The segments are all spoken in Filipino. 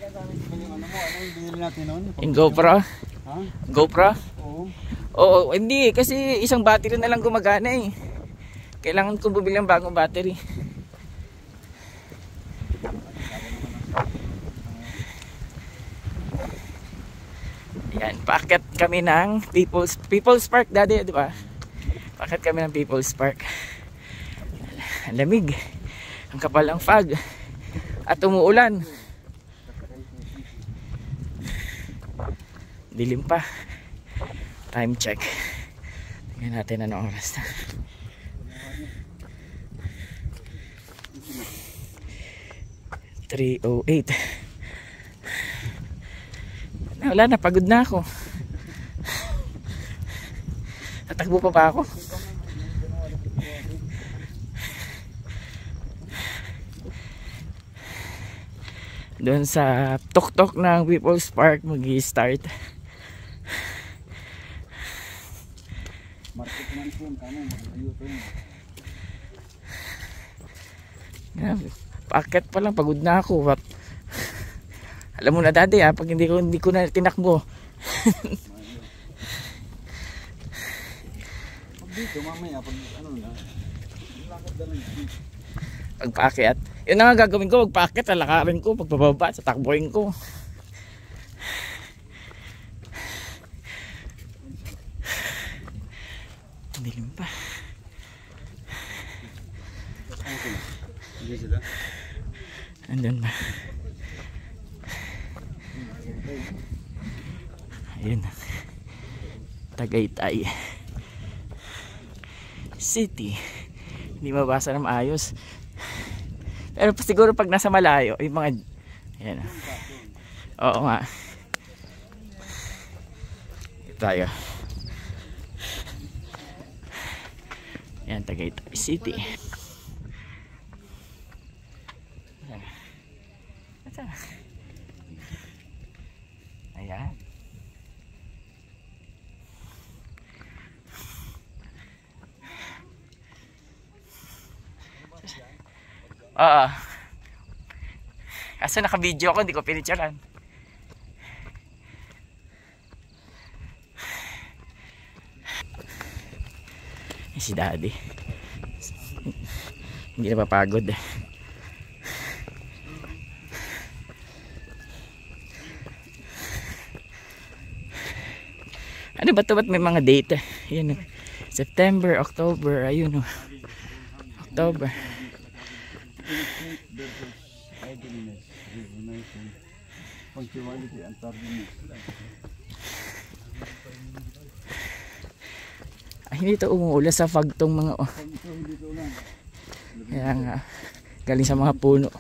Anong binili natin nun? Yung GoPro? Ha? GoPro? Oo. Oo, hindi. Kasi isang battery na lang gumagana eh. Kailangan kong bumili ng bagong battery. Yan, paakyat kami ng People's Park dati, di ba? Paakyat kami ng People's Park. Ang lamig. Ang kapal ang fog. At umuulan. Dilim pa. Time check. Tingnan natin anong oras na. 3:08. Wala na, pagod na ako. Tatakbo pa ba ako? Doon sa tuktok ng People's Park mag-i-start. Paakyat pa lang, pagod na ako. Alam mo na dati pag hindi ko na tinakbo. Pag dito mamaya pag ano na. Lakad na lang. Pagpaakyat. Yun na nga gagawin ko, pagpaakyat, lalakarin ko, pagpababa, tatakbuhin ko. Dilim pa. Hindi sila. Andun ba? Ayun na. Tagaytay City. Hindi mabasa na maayos. Pero siguro pag nasa malayo, yung mga ayan. Oo nga. Ito tayo. Ayan, Tagaytay City. Ayan. Kasi naka-video ako, hindi ko pinicturean. Si Daddy. Hindi napapagod. Ano ba ito? Ba't may mga date? Ayun, September, October, ayun. October. Punctuality and tardiness. Ay, hindi ito umuulan sa fog tong mga kaya nga galing sa mga puno.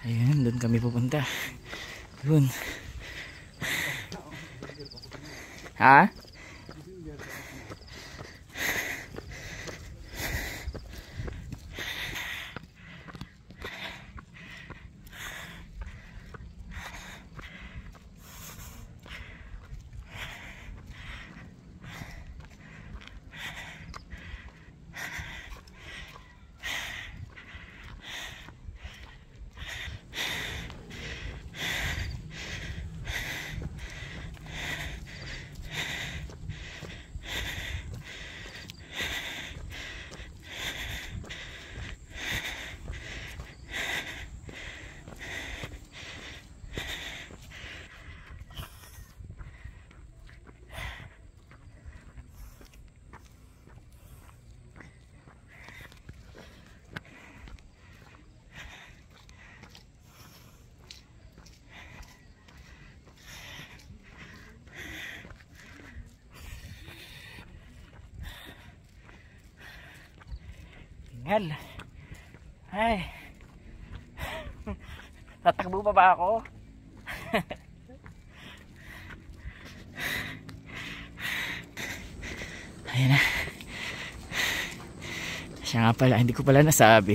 Ayun, doon kami pupunta. Doon. Ha? Tingal. Ay. Tatakbo pa ba ako? Ayan na. Siya nga pala, hindi ko pala nasabi.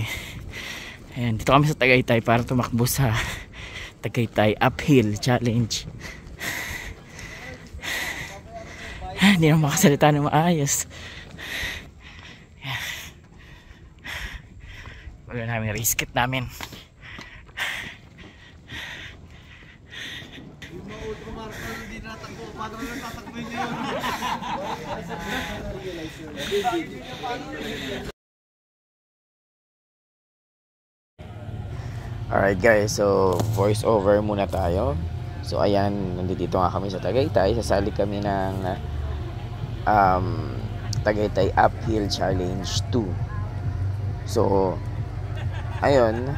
Ayan, dito kami sa Tagaytay para tumakbo sa Tagaytay Uphill Challenge. Hindi na makasalita ng maayos. Wala namin race kit namin. Yung mga ultramark na hindi natakbo, paano na tatakbo niyo yun? Alright guys, so voice over muna tayo. So ayan, nandito nga kami sa Tagaytay. Sasali kami ng Tagaytay Uphill Challenge 2. So ayun,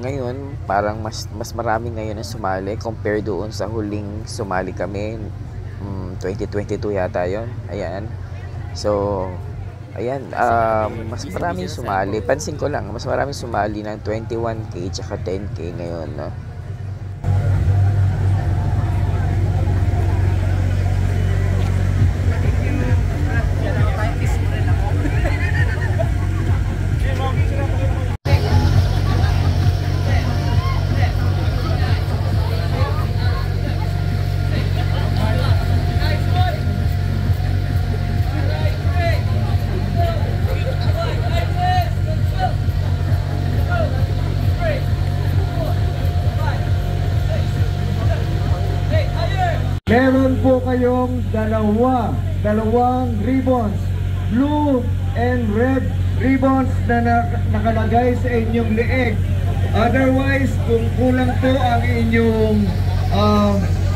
ngayon parang mas marami ngayon ang sumali compare doon sa huling sumali kami 2022 yata yon. Ayan, so ayan, mas maraming sumali. Pansin ko lang, mas maraming sumali ng 21k tsaka 10k ngayon, no? Meron po kayong dalawang ribbons, blue and red ribbons na nakalagay sa inyong leeg. Otherwise, kung kulang po ang inyong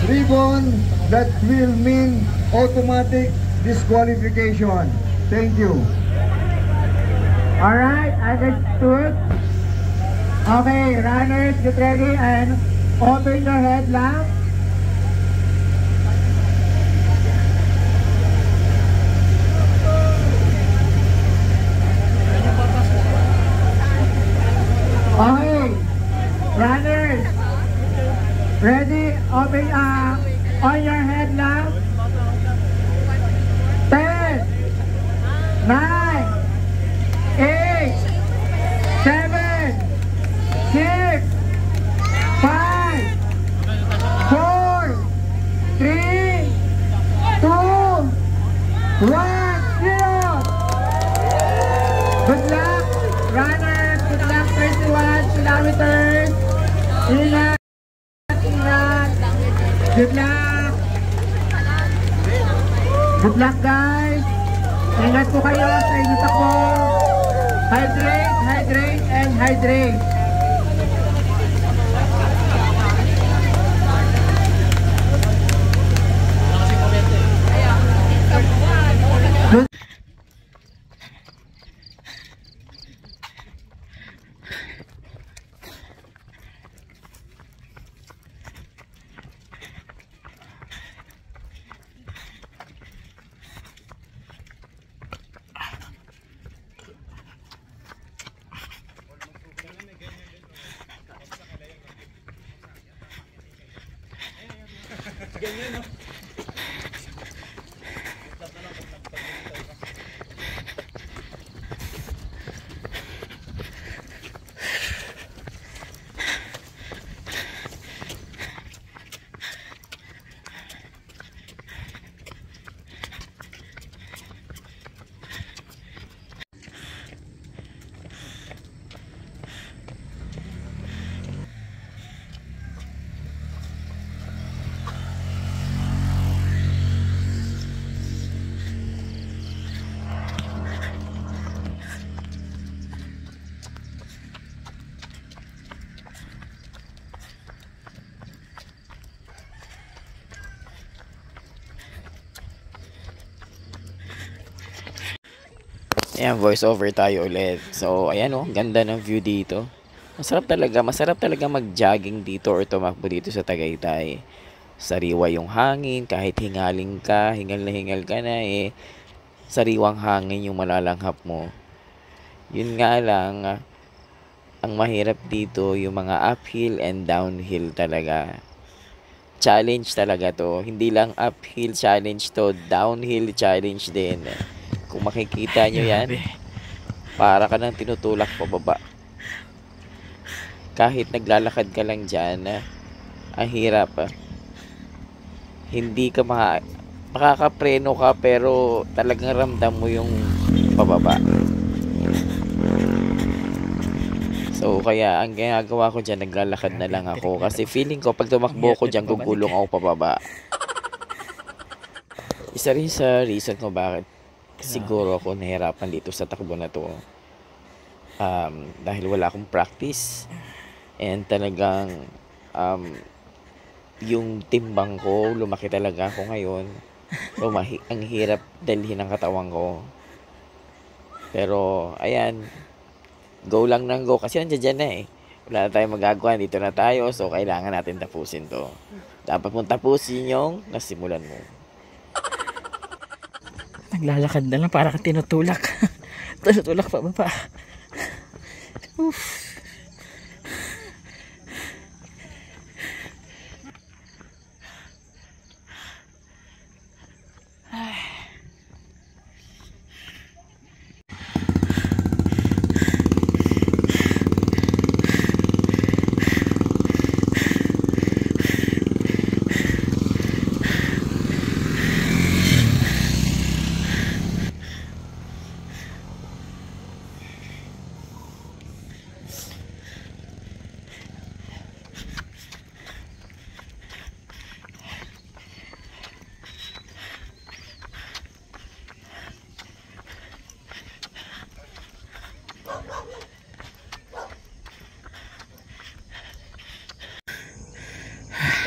ribbon, that will mean automatic disqualification. Thank you. Alright, understood. Okay, runners, get ready and open your headlamp. Okay, runners, ready, open on your headlamp. 10, 9, 8, 7, 6, 5, 4, 3, 2, 1, 0. Good luck, runners. Good luck, 21 kilometers. Ingat, ingat. Good luck. Good luck, guys. Ingat po kayo sa inyong takbo. Hydrate, hydrate, and hydrate. Ayan, voice over tayo ulit. So, ayan oh, ganda ng view dito. Masarap talaga mag-jogging dito or tumakbo dito sa Tagaytay. Sariwa yung hangin, kahit hingal ka na eh, sariwang hangin yung malalanghap mo. Yun nga lang, ang mahirap dito, yung mga uphill and downhill talaga. Challenge talaga to. Hindi lang uphill challenge to, downhill challenge din. Kung makikita nyo yan, para ka nang tinutulak pababa. Kahit naglalakad ka lang dyan, ang hirap. Hindi ka makakapreno ka pero talagang ramdam mo yung pababa. So kaya ang ginagawa ko dyan, naglalakad na lang ako. Kasi feeling ko pag tumakbo ko dyan, gugulong ako pababa. Isa rin sa reason ko bakit siguro ako nahirapan dito sa takbo na to. Dahil wala akong practice. And talagang yung timbang ko, lumaki talaga ako ngayon. So ang hirap dalhin ng katawan ko. Pero ayan, go lang ng go kasi nandiyan dyan na eh. Wala na tayong magagawa, dito na tayo. So kailangan natin tapusin to. Dapat mong tapusin yung nasimulan mo. Naglalakad na lang para kang tinutulak. Tinutulak pa ba pa? Oof.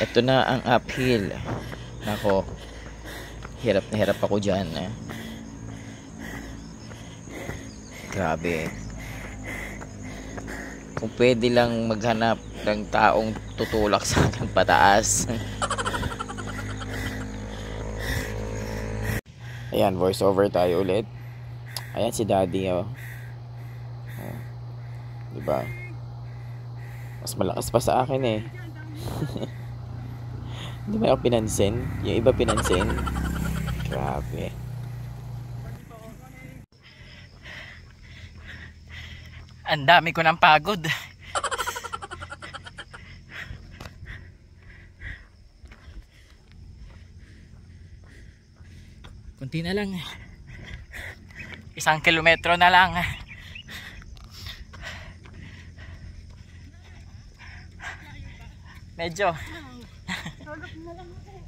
Ito na ang uphill. Nako, hirap na hirap ako dyan. Grabe. Kung pwede lang maghanap ng taong tutulak sa akin pataas. Ayan, voice over tayo ulit. Ayan si Daddy, oh. Diba? Mas malakas pa sa akin eh. Hindi mo ako pinansin. Yung iba pinansin. Grabe. Ang dami ko ng pagod. Kunti na lang. 1 kilometro na lang. Medyo.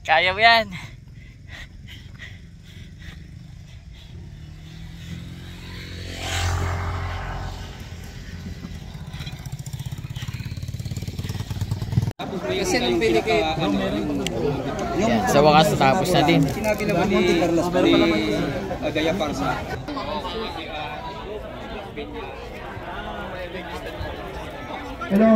Kaya mo yan. Kasi nung pili kay Yan, sa wakas tapos na din. sinabi naman ni Gaya Parsa. Hello.